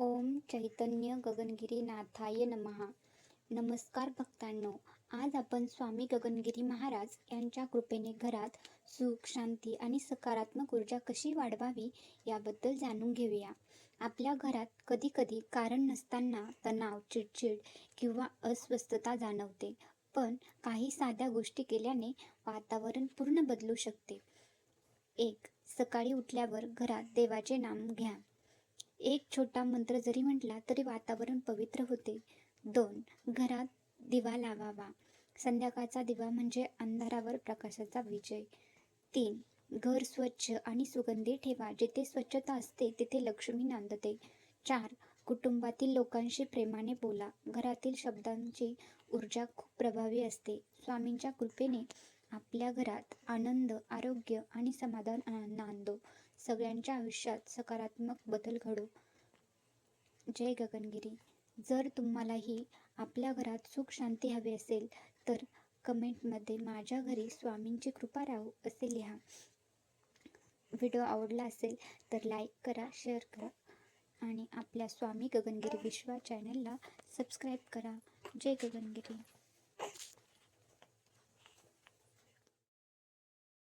ओम चैतन्य गगनगिरी नाथाय नमः. नमस्कार भक्तांनो, आज आपण स्वामी गगनगिरी महाराज यांच्या कृपेने घरात सुख, शांती आणि सकारात्मक ऊर्जा कशी वाढवावी याबद्दल जाणून घेऊया. आपल्या घरात कधी कधी कारण नसताना तणाव, चिडचिड किंवा अस्वस्थता जाणवते, पण काही साध्या गोष्टी केल्याने वातावरण पूर्ण बदलू शकते. 1. सकाळी उठल्यावर घरात देवाचे नाम घ्या. एक छोटा मंत्र जरी म्हटला तरी वातावरण पवित्र होते. 2. घरात दिवा लावावा. संध्याकाळचा दिवा म्हणजे अंधारावर प्रकाशाचा विजय. 3. घर स्वच्छ आणि सुगंधी ठेवा. जिथे स्वच्छता असते तिथे लक्ष्मी नांदते. 4. कुटुंबातील लोकांशी प्रेमाने बोला. घरातील शब्दांची ऊर्जा खूप प्रभावी असते. स्वामींच्या कृपेने आपल्या घरात आनंद, आरोग्य आणि समाधान नांदो. सगळ्यांच्या आयुष्यात सकारात्मक बदल घडो. जय गगनगिरी. जर तुम्हालाही आपल्या घरात सुख शांती हवी असेल तर कमेंटमध्ये माझ्या घरी स्वामींची कृपा राहो असे लिहा. व्हिडिओ आवडला असेल तर लाईक करा, शेअर करा आणि आपल्या स्वामी गगनगिरी विश्वा चॅनलला सबस्क्राईब करा. जय गगनगिरी.